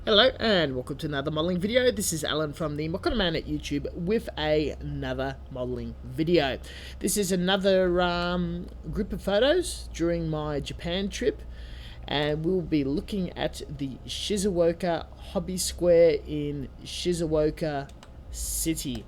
Hello and welcome to another modelling video. This is Alan from the mokanaman at YouTube with another modelling video. This is another group of photos during my Japan trip, and we'll be looking at the Shizuoka Hobby Square in Shizuoka City.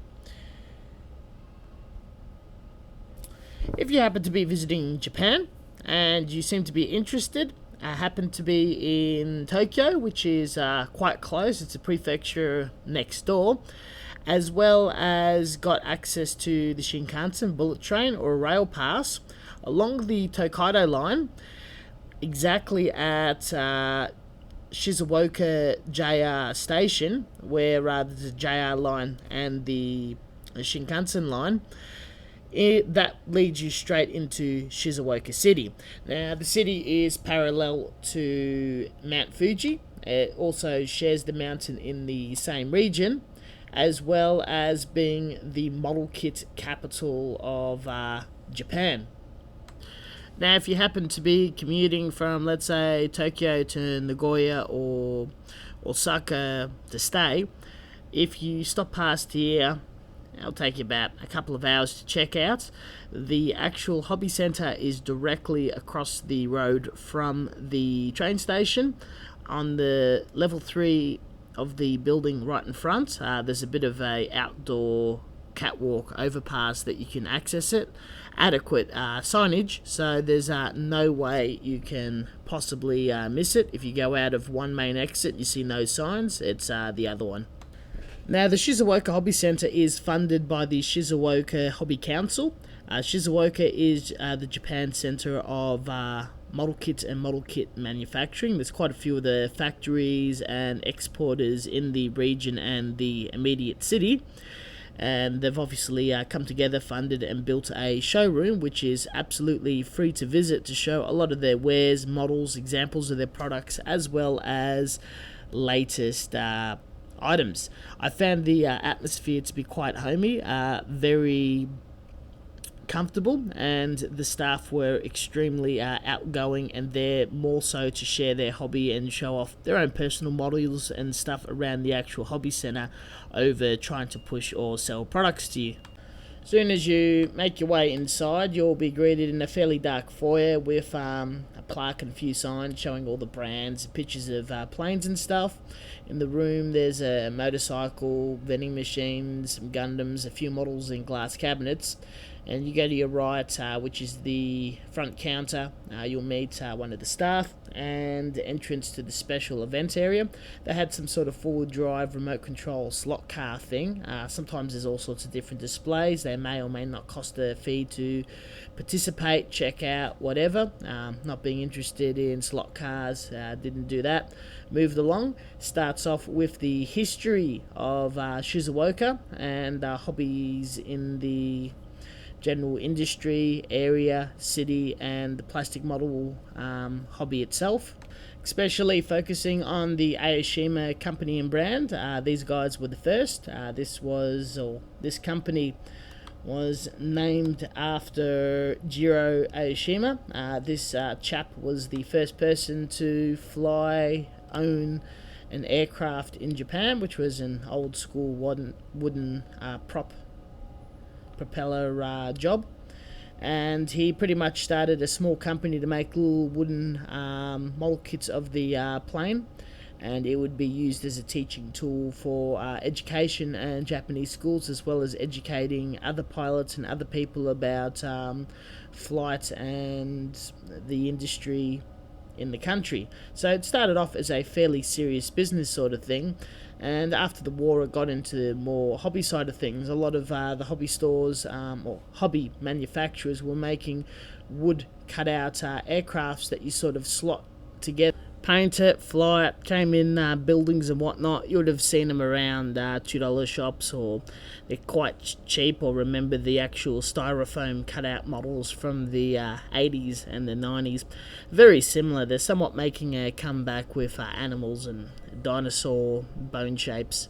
If you happen to be visiting Japan and you seem to be interested, I happen to be in Tokyo, which is quite close. It's a prefecture next door, as well as got access to the Shinkansen bullet train or rail pass along the Tokaido line, exactly at Shizuoka JR station, where the JR line and the Shinkansen line that leads you straight into Shizuoka City. Now, the city is parallel to Mount Fuji. It also shares the mountain in the same region, as well as being the model kit capital of Japan. Now, if you happen to be commuting from, let's say, Tokyo to Nagoya or Osaka to stay, if you stop past here, it'll take you about a couple of hours to check out. The actual hobby centre is directly across the road from the train station on the level 3 of the building right in front. There's a bit of a outdoor catwalk overpass that you can access it. Adequate signage, so there's no way you can possibly miss it. If you go out of one main exit, you see no signs, it's the other one. Now, the Shizuoka Hobby Centre is funded by the Shizuoka Hobby Council. Shizuoka is the Japan centre of model kits and model kit manufacturing. There's quite a few of the factories and exporters in the region and the immediate city. And they've obviously come together, funded and built a showroom, which is absolutely free to visit, to show a lot of their wares, models, examples of their products, as well as latest items. I found the atmosphere to be quite homey, very comfortable, and the staff were extremely outgoing, and they're more so to share their hobby and show off their own personal models and stuff around the actual hobby centre over trying to push or sell products to you. As soon as you make your way inside, you'll be greeted in a fairly dark foyer with a plaque and a few signs showing all the brands, pictures of planes and stuff. In the room, there's a motorcycle, vending machines, some Gundams, a few models in glass cabinets. And you go to your right, which is the front counter. You'll meet one of the staff, and the entrance to the special event area. They had some sort of forward drive remote control slot car thing. Sometimes there's all sorts of different displays. They may or may not cost a fee to participate, check out, whatever. Not being interested in slot cars, didn't do that. Moved along. Starts off with the history of Shizuoka and hobbies in the general industry, area, city, and the plastic model hobby itself, especially focusing on the Aoshima company and brand. These guys were the first. This company was named after Jiro Aoshima. This chap was the first person to own an aircraft in Japan, which was an old school wooden propeller job, and he pretty much started a small company to make little wooden model kits of the plane, and it would be used as a teaching tool for education and Japanese schools, as well as educating other pilots and other people about flight and the industry in the country. So it started off as a fairly serious business sort of thing, and after the war it got into more hobby side of things. A lot of the hobby stores or hobby manufacturers were making wood cutout aircrafts that you sort of slot together, paint it, fly it, came in buildings and whatnot. You would have seen them around $2 shops, or they're quite cheap, or remember the actual styrofoam cutout models from the 80s and the 90s. Very similar. They're somewhat making a comeback with animals and dinosaur bone shapes.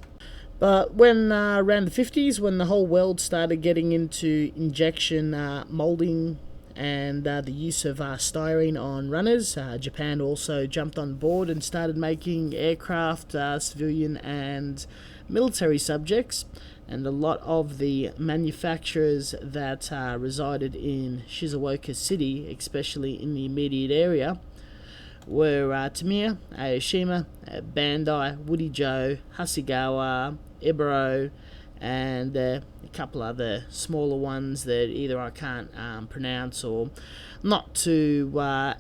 But when around the 50s, when the whole world started getting into injection molding and the use of styrene on runners. Japan also jumped on board and started making aircraft, civilian and military subjects, and a lot of the manufacturers that resided in Shizuoka City, especially in the immediate area, were Tamiya, Aoshima, Bandai, Woody Joe, Hasegawa, Ebro, and a couple other smaller ones that either I can't pronounce or not too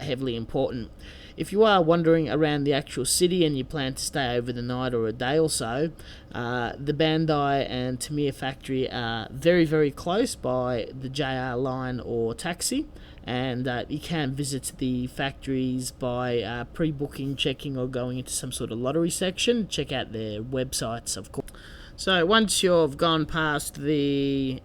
heavily important. If you are wandering around the actual city and you plan to stay over the night or a day or so, the Bandai and Tamiya factory are very, very close by the JR line or taxi, and you can visit the factories by pre-booking, checking, or going into some sort of lottery section. Check out their websites, of course. So once you've gone past the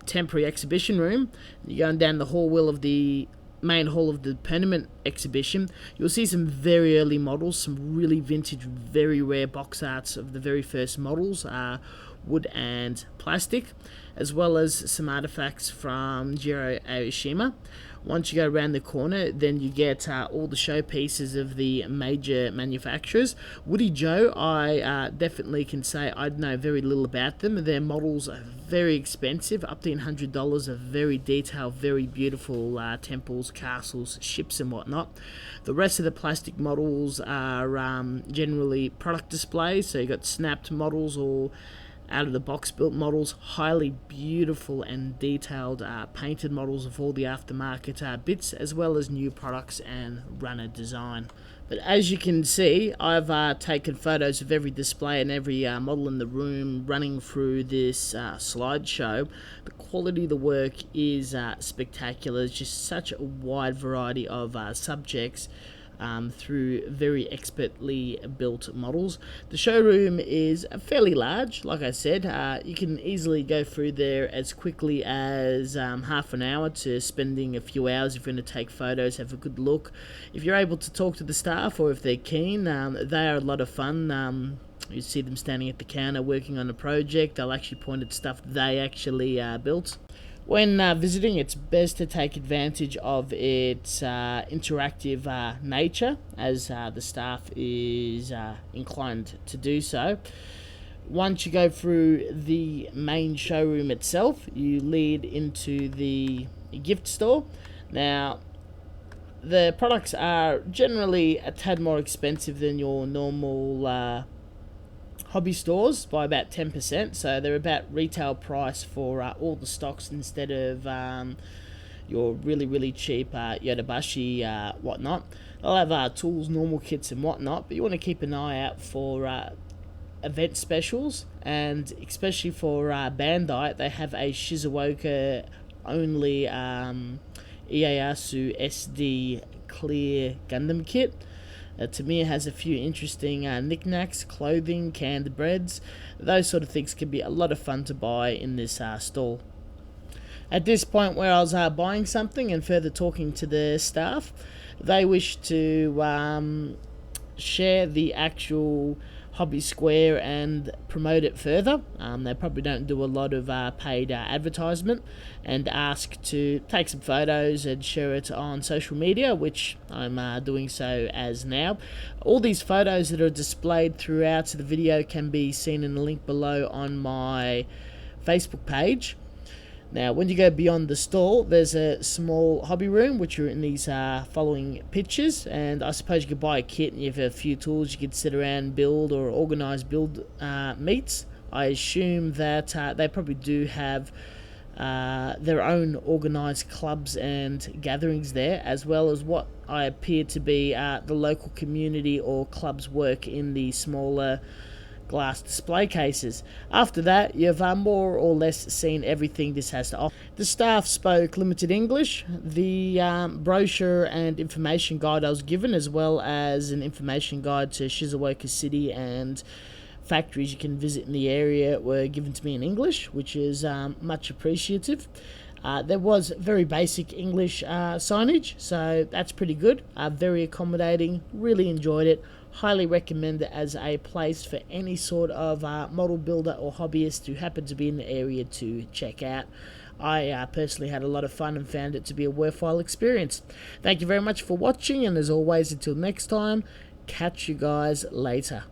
temporary exhibition room, you're going down the hall of the main hall of the permanent exhibition, you'll see some very early models, some really vintage, very rare box arts of the very first models, wood and plastic, as well as some artifacts from Jiro Aoshima. Once you go around the corner, then you get all the showpieces of the major manufacturers. Woody Joe, I definitely can say I know very little about them. Their models are very expensive, up to $100, of very detailed, very beautiful temples, castles, ships and whatnot. The rest of the plastic models are generally product displays, so you got snapped models or out of the box built models, highly beautiful and detailed painted models of all the aftermarket bits, as well as new products and runner design. But as you can see, I've taken photos of every display and every model in the room running through this slideshow. The quality of the work is spectacular. It's just such a wide variety of subjects through very expertly built models. The showroom is fairly large, like I said. You can easily go through there as quickly as half an hour to spending a few hours if you're going to take photos, have a good look. If you're able to talk to the staff or if they're keen, they are a lot of fun. You see them standing at the counter working on a project. They'll actually point at stuff they actually built. When visiting, it's best to take advantage of its interactive nature, as the staff is inclined to do so. Once you go through the main showroom itself, you lead into the gift store. Now, the products are generally a tad more expensive than your normal hobby stores by about 10%, so they're about retail price for all the stocks instead of your really cheap Yodobashi whatnot. They'll have tools, normal kits and whatnot, but you want to keep an eye out for event specials, and especially for Bandai, they have a Shizuoka only Ieyasu SD clear Gundam kit. Tamiya has a few interesting knickknacks, clothing, canned breads. Those sort of things can be a lot of fun to buy in this stall. At this point where I was buying something and further talking to the staff, they wish to share the actual Hobby Square and promote it further. They probably don't do a lot of paid advertisement, and ask to take some photos and share it on social media, which I'm doing so as now. All these photos that are displayed throughout the video can be seen in the link below on my Facebook page. Now, when you go beyond the stall, there's a small hobby room, which are in these following pictures, and I suppose you could buy a kit and you have a few tools you could sit around and build or organise build meets. I assume that they probably do have their own organised clubs and gatherings there, as well as what I appear to be the local community or clubs work in the smaller glass display cases. After that, you've more or less seen everything this has to offer. The staff spoke limited English. The brochure and information guide I was given, as well as an information guide to Shizuoka City and factories you can visit in the area, were given to me in English, which is much appreciative. There was very basic English signage, so that's pretty good. Very accommodating, really enjoyed it. Highly recommend it as a place for any sort of model builder or hobbyist who happen to be in the area to check out. I personally had a lot of fun and found it to be a worthwhile experience. Thank you very much for watching, and as always, until next time, catch you guys later.